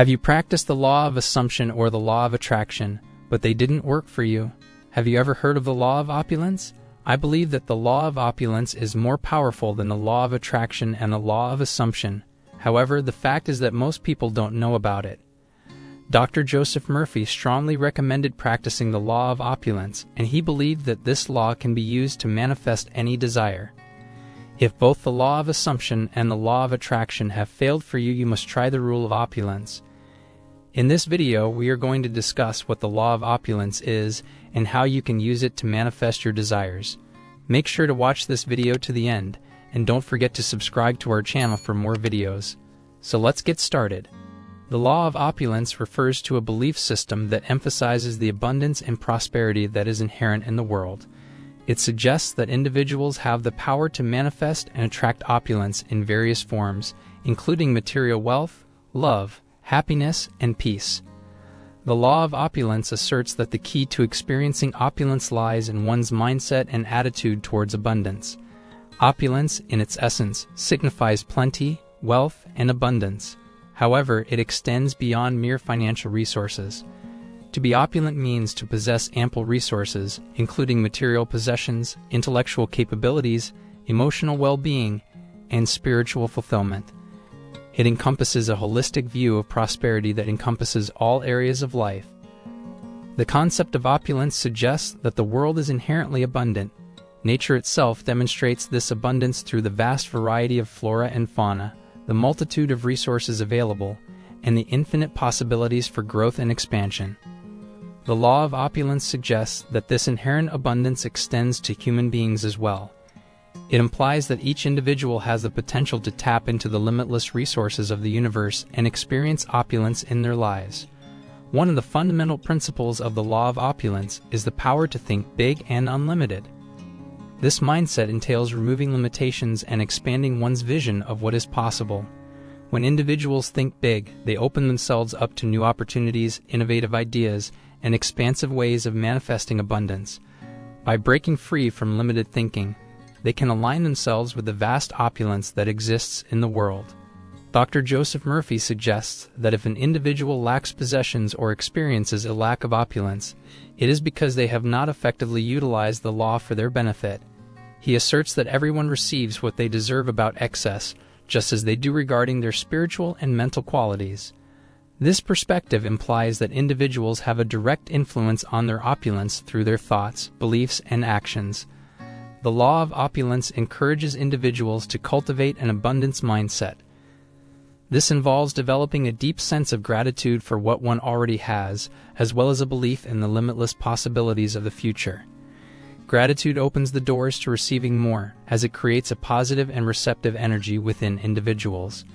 Have you practiced the law of assumption or the law of attraction, but they didn't work for you? Have you ever heard of the law of opulence? I believe that the law of opulence is more powerful than the law of attraction and the law of assumption. However, the fact is that most people don't know about it. Dr. Joseph Murphy strongly recommended practicing the law of opulence, and he believed that this law can be used to manifest any desire. If both the law of assumption and the law of attraction have failed for you, you must try the rule of opulence. In this video, we are going to discuss what the law of opulence is and how you can use it to manifest your desires. Make sure to watch this video to the end, and don't forget to subscribe to our channel for more videos. So let's get started. The law of opulence refers to a belief system that emphasizes the abundance and prosperity that is inherent in the world. It suggests that individuals have the power to manifest and attract opulence in various forms, including material wealth, love, happiness, and peace. The law of opulence asserts that the key to experiencing opulence lies in one's mindset and attitude towards abundance. Opulence, in its essence, signifies plenty, wealth, and abundance. However, it extends beyond mere financial resources. To be opulent means to possess ample resources, including material possessions, intellectual capabilities, emotional well-being, and spiritual fulfillment. It encompasses a holistic view of prosperity that encompasses all areas of life. The concept of opulence suggests that the world is inherently abundant. Nature itself demonstrates this abundance through the vast variety of flora and fauna, the multitude of resources available, and the infinite possibilities for growth and expansion. The law of opulence suggests that this inherent abundance extends to human beings as well. It implies that each individual has the potential to tap into the limitless resources of the universe and experience opulence in their lives. One of the fundamental principles of the law of opulence is the power to think big and unlimited. This mindset entails removing limitations and expanding one's vision of what is possible. When individuals think big, they open themselves up to new opportunities, innovative ideas, and expansive ways of manifesting abundance. By breaking free from limited thinking, they can align themselves with the vast opulence that exists in the world. Dr. Joseph Murphy suggests that if an individual lacks possessions or experiences a lack of opulence, it is because they have not effectively utilized the law for their benefit. He asserts that everyone receives what they deserve about excess, just as they do regarding their spiritual and mental qualities. This perspective implies that individuals have a direct influence on their opulence through their thoughts, beliefs, and actions. The law of opulence encourages individuals to cultivate an abundance mindset. This involves developing a deep sense of gratitude for what one already has, as well as a belief in the limitless possibilities of the future. Gratitude opens the doors to receiving more, as it creates a positive and receptive energy within individuals.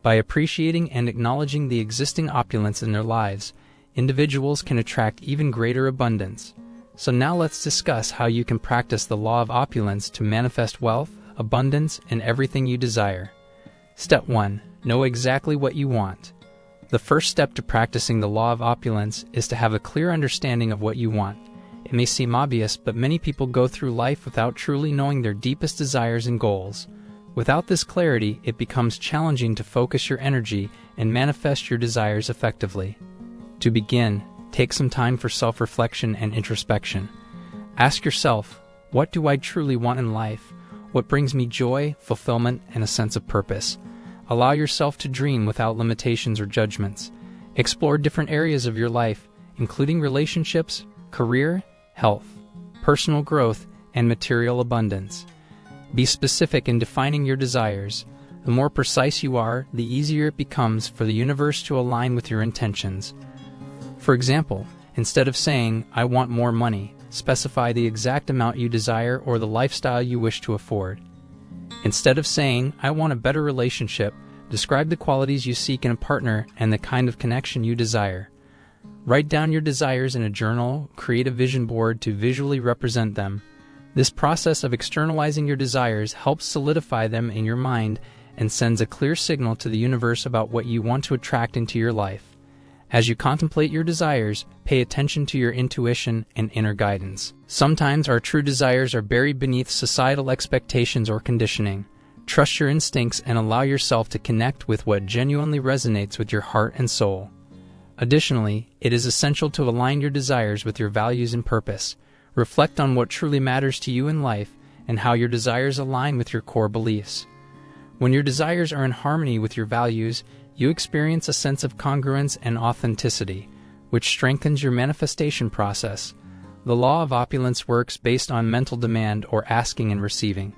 By appreciating and acknowledging the existing opulence in their lives, individuals can attract even greater abundance. So now let's discuss how you can practice the law of opulence to manifest wealth, abundance, and everything you desire. Step 1. Know exactly what you want. The first step to practicing the law of opulence is to have a clear understanding of what you want. It may seem obvious, but many people go through life without truly knowing their deepest desires and goals. Without this clarity, it becomes challenging to focus your energy and manifest your desires effectively. To begin, take some time for self-reflection and introspection. Ask yourself, what do I truly want in life? What brings me joy, fulfillment, and a sense of purpose? Allow yourself to dream without limitations or judgments. Explore different areas of your life, including relationships, career, health, personal growth, and material abundance. Be specific in defining your desires. The more precise you are, the easier it becomes for the universe to align with your intentions. For example, instead of saying, "I want more money," specify the exact amount you desire or the lifestyle you wish to afford. Instead of saying, "I want a better relationship," describe the qualities you seek in a partner and the kind of connection you desire. Write down your desires in a journal, create a vision board to visually represent them. This process of externalizing your desires helps solidify them in your mind and sends a clear signal to the universe about what you want to attract into your life. As you contemplate your desires, pay attention to your intuition and inner guidance. Sometimes our true desires are buried beneath societal expectations or conditioning. Trust your instincts and allow yourself to connect with what genuinely resonates with your heart and soul. Additionally, it is essential to align your desires with your values and purpose. Reflect on what truly matters to you in life and how your desires align with your core beliefs. When your desires are in harmony with your values, you experience a sense of congruence and authenticity, which strengthens your manifestation process. The law of opulence works based on mental demand or asking and receiving.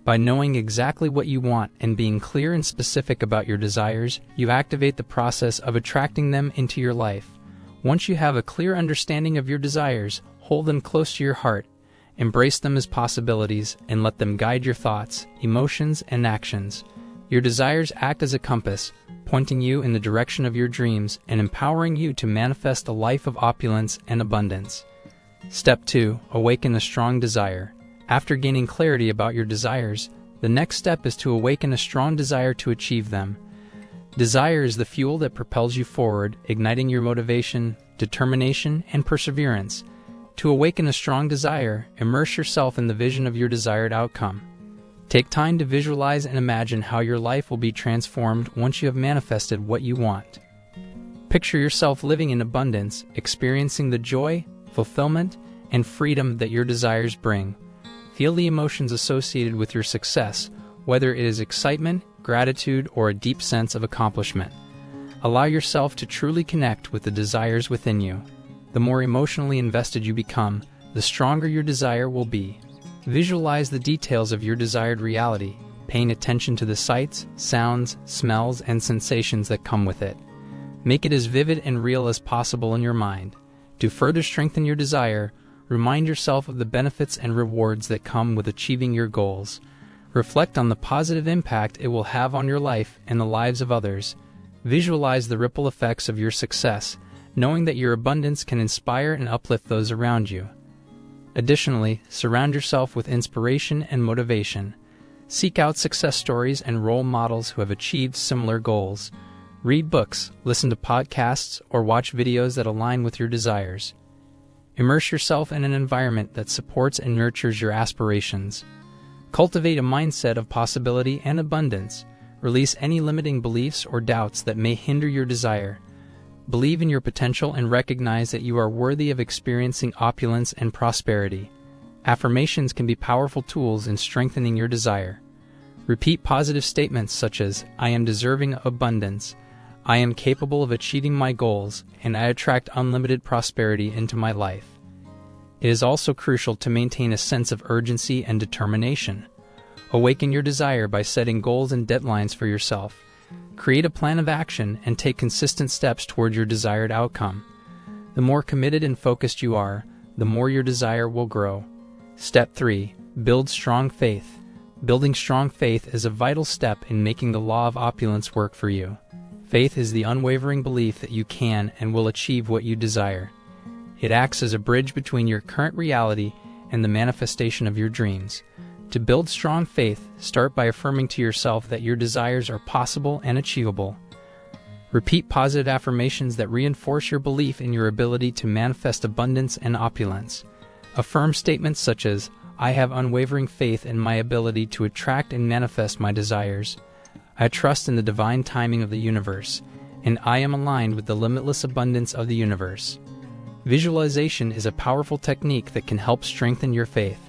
By knowing exactly what you want and being clear and specific about your desires, you activate the process of attracting them into your life. Once you have a clear understanding of your desires, hold them close to your heart, embrace them as possibilities, and let them guide your thoughts, emotions, and actions. Your desires act as a compass, pointing you in the direction of your dreams and empowering you to manifest a life of opulence and abundance. Step 2. Awaken a strong desire. After gaining clarity about your desires, the next step is to awaken a strong desire to achieve them. Desire is the fuel that propels you forward, igniting your motivation, determination, and perseverance. To awaken a strong desire, immerse yourself in the vision of your desired outcome. Take time to visualize and imagine how your life will be transformed once you have manifested what you want. Picture yourself living in abundance, experiencing the joy, fulfillment, and freedom that your desires bring. Feel the emotions associated with your success, whether it is excitement, gratitude, or a deep sense of accomplishment. Allow yourself to truly connect with the desires within you. The more emotionally invested you become, the stronger your desire will be. Visualize the details of your desired reality, paying attention to the sights, sounds, smells, and sensations that come with it. Make it as vivid and real as possible in your mind. To further strengthen your desire, remind yourself of the benefits and rewards that come with achieving your goals. Reflect on the positive impact it will have on your life and the lives of others. Visualize the ripple effects of your success, knowing that your abundance can inspire and uplift those around you. Additionally, surround yourself with inspiration and motivation. Seek out success stories and role models who have achieved similar goals. Read books, listen to podcasts, or watch videos that align with your desires. Immerse yourself in an environment that supports and nurtures your aspirations. Cultivate a mindset of possibility and abundance. Release any limiting beliefs or doubts that may hinder your desire. Believe in your potential and recognize that you are worthy of experiencing opulence and prosperity. Affirmations can be powerful tools in strengthening your desire. Repeat positive statements such as, "I am deserving of abundance," "I am capable of achieving my goals," and "I attract unlimited prosperity into my life." It is also crucial to maintain a sense of urgency and determination. Awaken your desire by setting goals and deadlines for yourself. Create a plan of action and take consistent steps toward your desired outcome. The more committed and focused you are, the more your desire will grow. Step 3. Build strong faith. Building strong faith is a vital step in making the law of opulence work for you. Faith is the unwavering belief that you can and will achieve what you desire. It acts as a bridge between your current reality and the manifestation of your dreams. To build strong faith, start by affirming to yourself that your desires are possible and achievable. Repeat positive affirmations that reinforce your belief in your ability to manifest abundance and opulence. Affirm statements such as, "I have unwavering faith in my ability to attract and manifest my desires. I trust in the divine timing of the universe, and I am aligned with the limitless abundance of the universe." Visualization is a powerful technique that can help strengthen your faith.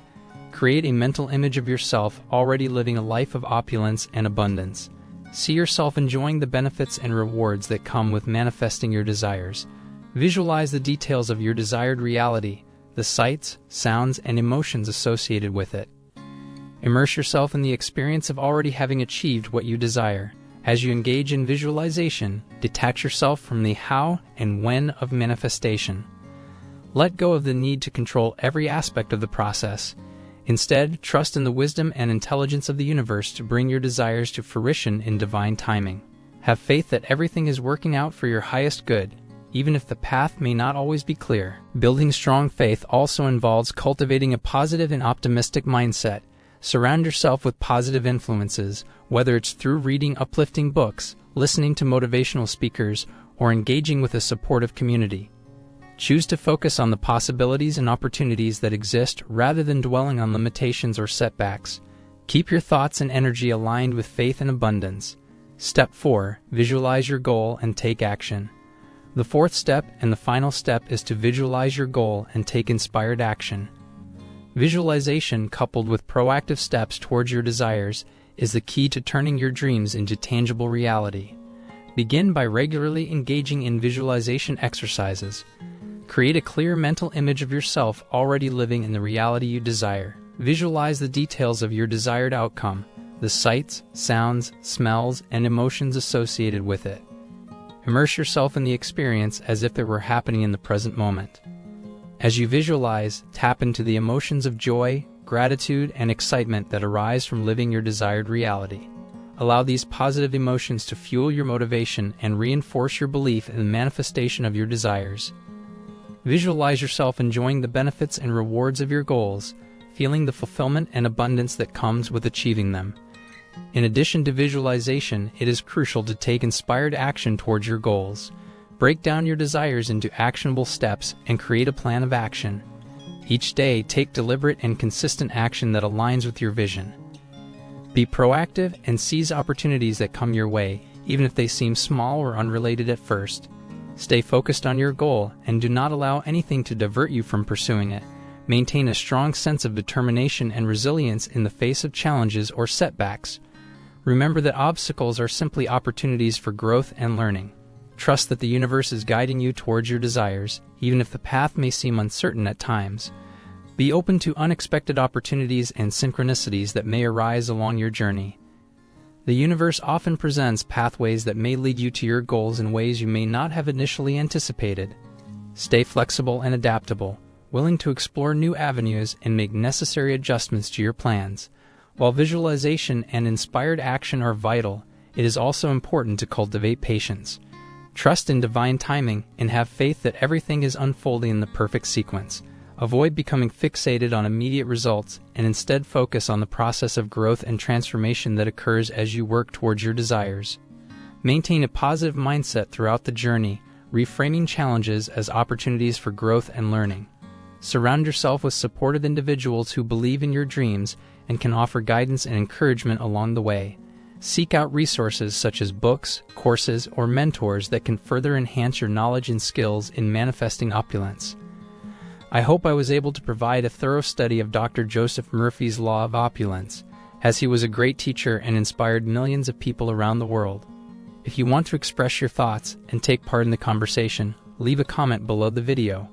Create a mental image of yourself already living a life of opulence and abundance. See yourself enjoying the benefits and rewards that come with manifesting your desires. Visualize the details of your desired reality, the sights, sounds, and emotions associated with it. Immerse yourself in the experience of already having achieved what you desire. As you engage in visualization, detach yourself from the how and when of manifestation. Let go of the need to control every aspect of the process. Instead, trust in the wisdom and intelligence of the universe to bring your desires to fruition in divine timing. Have faith that everything is working out for your highest good, even if the path may not always be clear. Building strong faith also involves cultivating a positive and optimistic mindset. Surround yourself with positive influences, whether it's through reading uplifting books, listening to motivational speakers, or engaging with a supportive community. Choose to focus on the possibilities and opportunities that exist rather than dwelling on limitations or setbacks. Keep your thoughts and energy aligned with faith and abundance. Step 4. Visualize your goal and take action. The fourth step and the final step is to visualize your goal and take inspired action. Visualization, coupled with proactive steps towards your desires, is the key to turning your dreams into tangible reality. Begin by regularly engaging in visualization exercises. Create a clear mental image of yourself already living in the reality you desire. Visualize the details of your desired outcome, the sights, sounds, smells, and emotions associated with it. Immerse yourself in the experience as if it were happening in the present moment. As you visualize, tap into the emotions of joy, gratitude, and excitement that arise from living your desired reality. Allow these positive emotions to fuel your motivation and reinforce your belief in the manifestation of your desires. Visualize yourself enjoying the benefits and rewards of your goals, feeling the fulfillment and abundance that comes with achieving them. In addition to visualization, it is crucial to take inspired action towards your goals. Break down your desires into actionable steps and create a plan of action. Each day, take deliberate and consistent action that aligns with your vision. Be proactive and seize opportunities that come your way, even if they seem small or unrelated at first. Stay focused on your goal and do not allow anything to divert you from pursuing it. Maintain a strong sense of determination and resilience in the face of challenges or setbacks. Remember that obstacles are simply opportunities for growth and learning. Trust that the universe is guiding you towards your desires, even if the path may seem uncertain at times. Be open to unexpected opportunities and synchronicities that may arise along your journey. The universe often presents pathways that may lead you to your goals in ways you may not have initially anticipated. Stay flexible and adaptable, willing to explore new avenues and make necessary adjustments to your plans. While visualization and inspired action are vital, it is also important to cultivate patience. Trust in divine timing and have faith that everything is unfolding in the perfect sequence. Avoid becoming fixated on immediate results and instead focus on the process of growth and transformation that occurs as you work towards your desires. Maintain a positive mindset throughout the journey, reframing challenges as opportunities for growth and learning. Surround yourself with supportive individuals who believe in your dreams and can offer guidance and encouragement along the way. Seek out resources such as books, courses, or mentors that can further enhance your knowledge and skills in manifesting opulence. I hope I was able to provide a thorough study of Dr. Joseph Murphy's Law of Opulence, as he was a great teacher and inspired millions of people around the world. If you want to express your thoughts and take part in the conversation, leave a comment below the video.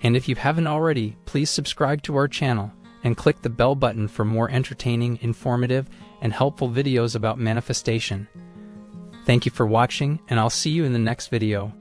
And if you haven't already, please subscribe to our channel and click the bell button for more entertaining, informative, and helpful videos about manifestation. Thank you for watching, and I'll see you in the next video.